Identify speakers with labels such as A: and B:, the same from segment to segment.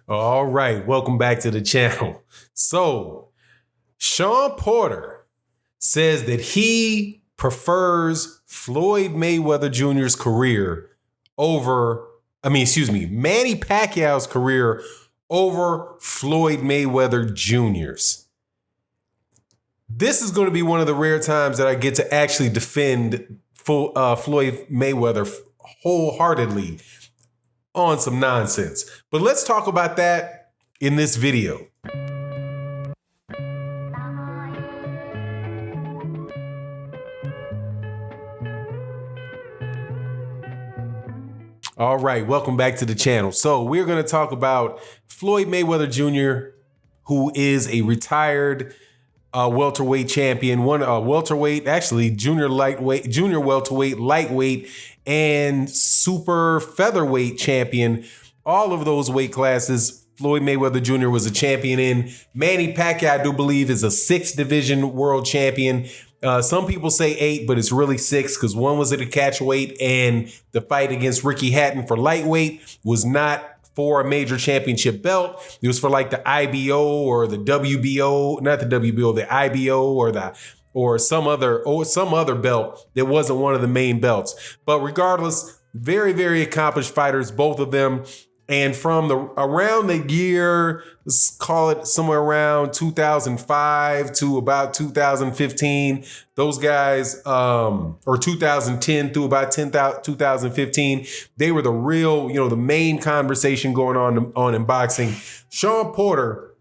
A: All right, welcome back to the channel. So, Shawn Porter says that he prefers Floyd Mayweather Jr.'s career Manny Pacquiao's career over Floyd Mayweather Jr.'s. This is going to be one of the rare times that I get to actually defend Floyd Mayweather wholeheartedly on some nonsense. But let's talk about that in this video. All right, welcome back to the channel. So we're going to talk about Floyd Mayweather Jr., who is a retired welterweight champion, junior welterweight, lightweight, and super featherweight champion. All of those weight classes, Floyd Mayweather Jr. was a champion in. Manny Pacquiao, I do believe, is a 6th division world champion. Some people say 8, but it's really 6 because one was at a catch weight, and the fight against Ricky Hatton for lightweight was not for a major championship belt. It was for like the IBO or the WBO, not the WBO, the IBO or some other belt that wasn't one of the main belts. But regardless, very, very accomplished fighters, both of them. And from around the year, let's call it somewhere around 2005 to about 2015, those guys, or 2010 through about 2015, they were the real, the main conversation going on in boxing. Shawn Porter,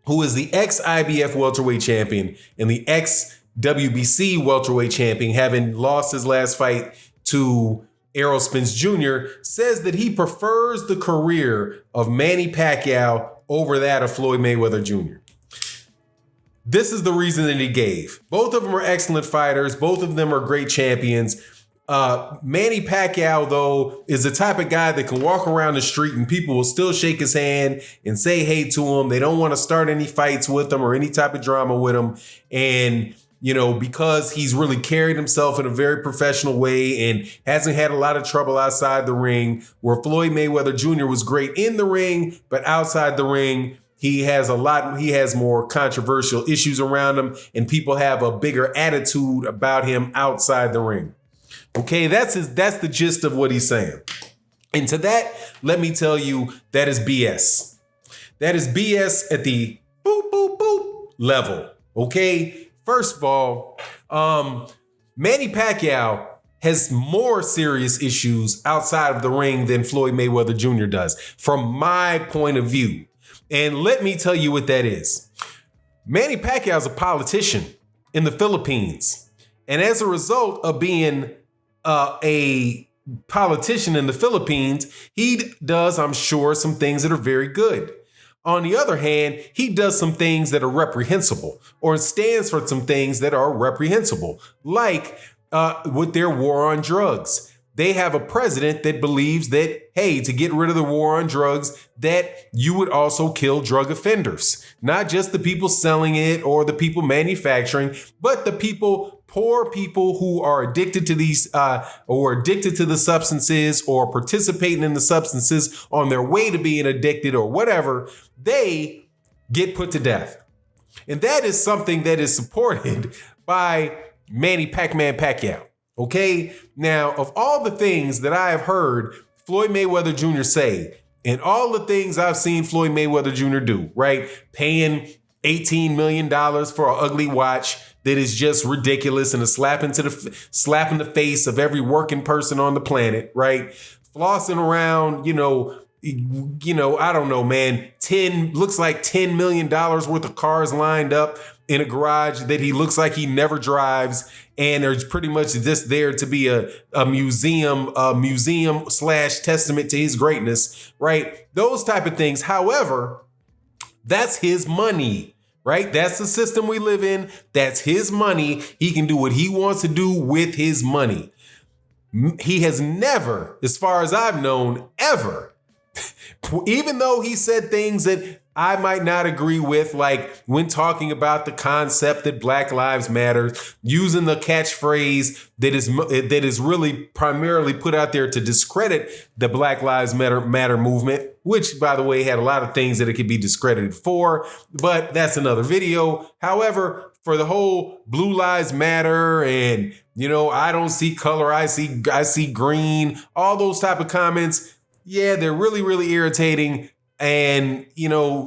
A: who is the ex-IBF welterweight champion and the ex-WBC welterweight champion, having lost his last fight to Errol Spence Jr., says that he prefers the career of Manny Pacquiao over that of Floyd Mayweather Jr. This is the reason that he gave. Both of them are excellent fighters. Both of them are great champions. Manny Pacquiao, though, is the type of guy that can walk around the street and people will still shake his hand and say hey to him. They don't want to start any fights with him or any type of drama with him. And because he's really carried himself in a very professional way and hasn't had a lot of trouble outside the ring, where Floyd Mayweather Jr. was great in the ring, but outside the ring, he has more controversial issues around him, and people have a bigger attitude about him outside the ring. Okay, that's the gist of what he's saying. And to that, let me tell you, that is BS. That is BS at the boop, boop, boop level. Okay. First of all, Manny Pacquiao has more serious issues outside of the ring than Floyd Mayweather Jr. does, from my point of view. And let me tell you what that is. Manny Pacquiao is a politician in the Philippines. And as a result of being a politician in the Philippines, he does, I'm sure, some things that are very good. On the other hand, he does some things that are reprehensible, or stands for some things that are reprehensible, like with their war on drugs. They have a president that believes that, hey, to get rid of the war on drugs, that you would also kill drug offenders, not just the people selling it or the people manufacturing, but the poor people who are addicted to these or addicted to the substances or participating in the substances on their way to being addicted or whatever, they get put to death. And that is something that is supported by Manny Pacquiao. Okay, now of all the things that I have heard Floyd Mayweather Jr. say, and all the things I've seen Floyd Mayweather Jr. do, right? Paying $18 million for an ugly watch that is just ridiculous and a slap in the face of every working person on the planet, right? Flossing around, I don't know, man, looks like $10 million worth of cars lined up in a garage that he looks like he never drives. And there's pretty much just there to be a museum / testament to his greatness, right? Those type of things. However, that's his money, right? That's the system we live in. That's his money. He can do what he wants to do with his money. He has never, as far as I've known, ever even though he said things that I might not agree with, like when talking about the concept that Black Lives Matter, using the catchphrase that is really primarily put out there to discredit the Black Lives Matter movement, which, by the way, had a lot of things that it could be discredited for, but that's another video. However, for the whole Blue Lives Matter and, I don't see color, I see green, all those type of comments, yeah, they're really, really irritating. And,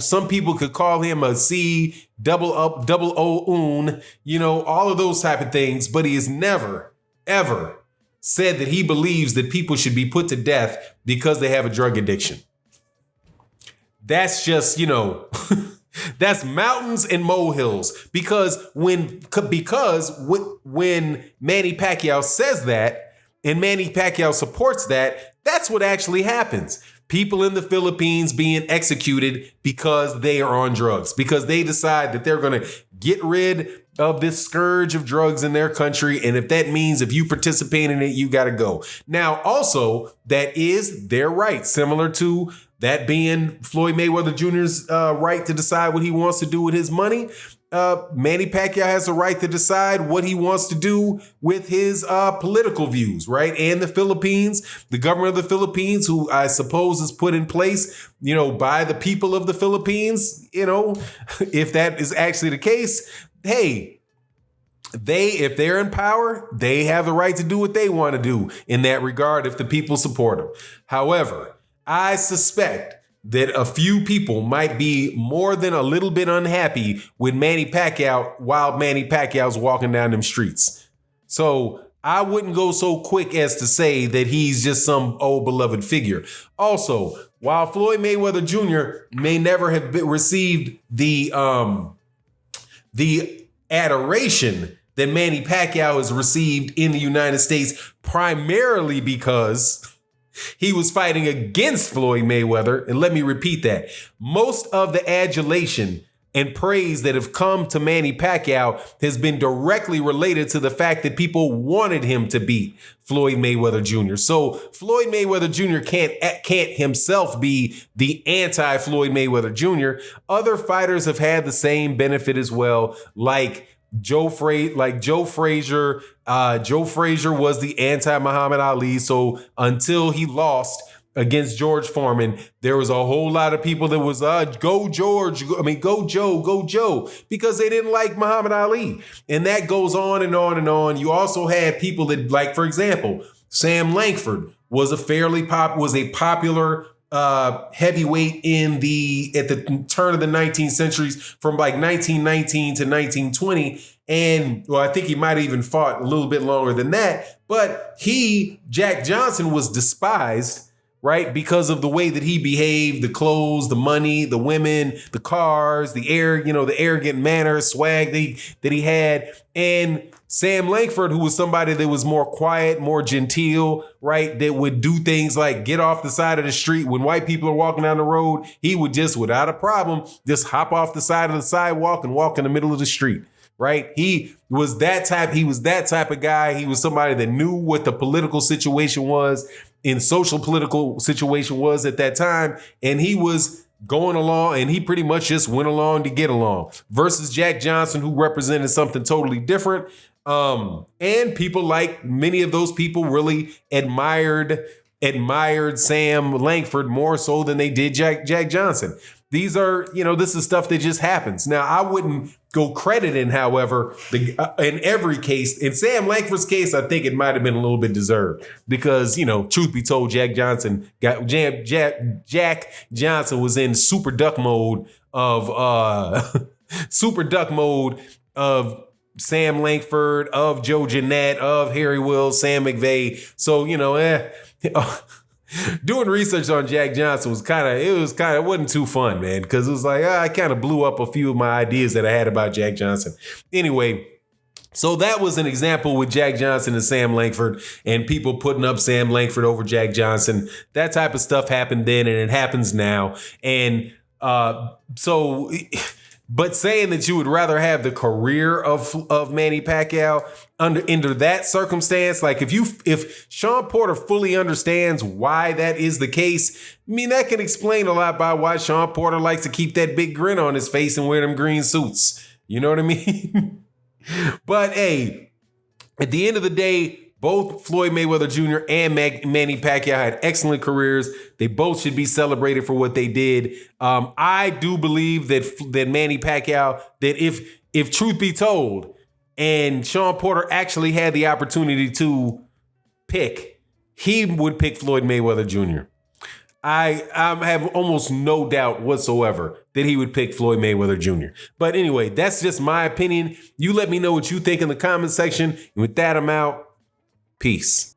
A: some people could call him a C, double O-oon, all of those type of things. But he has never, ever said that he believes that people should be put to death because they have a drug addiction. That's just, that's mountains and molehills. Because when Manny Pacquiao says that and Manny Pacquiao supports that, that's what actually happens. People in the Philippines being executed because they are on drugs, because they decide that they're going to get rid of this scourge of drugs in their country. And if that means if you participate in it, you got to go. Now, also, that is their right, similar to that being Floyd Mayweather Jr.'s right to decide what he wants to do with his money. Manny Pacquiao has a right to decide what he wants to do with his political views, right? And the Philippines, the government of the Philippines, who I suppose is put in place, by the people of the Philippines, if that is actually the case, hey, if they're in power, they have the right to do what they want to do in that regard if the people support them. However, I suspect that a few people might be more than a little bit unhappy with Manny Pacquiao while Manny Pacquiao's walking down them streets. So I wouldn't go so quick as to say that he's just some old beloved figure. Also, while Floyd Mayweather Jr. may never have received the adoration that Manny Pacquiao has received in the United States, primarily because he was fighting against Floyd Mayweather. And let me repeat that. Most of the adulation and praise that have come to Manny Pacquiao has been directly related to the fact that people wanted him to beat Floyd Mayweather Jr. So Floyd Mayweather Jr. can't himself be the anti-Floyd Mayweather Jr. Other fighters have had the same benefit as well, like Joe Frazier. Joe Frazier was the anti-Muhammad Ali. So until he lost against George Foreman, there was a whole lot of people that was go George. Go Joe, because they didn't like Muhammad Ali. And that goes on and on and on. You also had people that, like, for example, Sam Langford was a popular heavyweight at the turn of the 19th centuries, from like 1919 to 1920. And I think he might have even fought a little bit longer than that. But Jack Johnson, was despised, right? Because of the way that he behaved, the clothes, the money, the women, the cars, the arrogant manner, swag that he had. And Sam Langford, who was somebody that was more quiet, more genteel, right? That would do things like get off the side of the street when white people are walking down the road. He would just, without a problem, just hop off the side of the sidewalk and walk in the middle of the street, right? He was that type of guy. He was somebody that knew what the political situation was and social political situation was at that time. And he was going along, and he pretty much just went along to get along, versus Jack Johnson, who represented something totally different. And people, like many of those people, really admired Sam Langford more so than they did Jack Johnson. These are, this is stuff that just happens. Now, I wouldn't go crediting, however, in every case. In Sam Langford's case, I think it might have been a little bit deserved because, truth be told, Jack Johnson was in super duck mode of Sam Langford, of Joe Jeanette, of Harry Wills, Sam McVeigh. So, doing research on Jack Johnson it wasn't too fun, man, because it was like, I kind of blew up a few of my ideas that I had about Jack Johnson. Anyway, so that was an example with Jack Johnson and Sam Langford, and people putting up Sam Langford over Jack Johnson. That type of stuff happened then, and it happens now. And so But saying that you would rather have the career of Manny Pacquiao under that circumstance, like if Shawn Porter fully understands why that is the case, I mean, that can explain a lot by why Shawn Porter likes to keep that big grin on his face and wear them green suits. You know what I mean? But hey, at the end of the day, both Floyd Mayweather Jr. and Manny Pacquiao had excellent careers. They both should be celebrated for what they did. I do believe that Manny Pacquiao, that if truth be told, and Shawn Porter actually had the opportunity to pick, he would pick Floyd Mayweather Jr. I have almost no doubt whatsoever that he would pick Floyd Mayweather Jr. But anyway, that's just my opinion. You let me know what you think in the comment section. And with that, I'm out. Peace.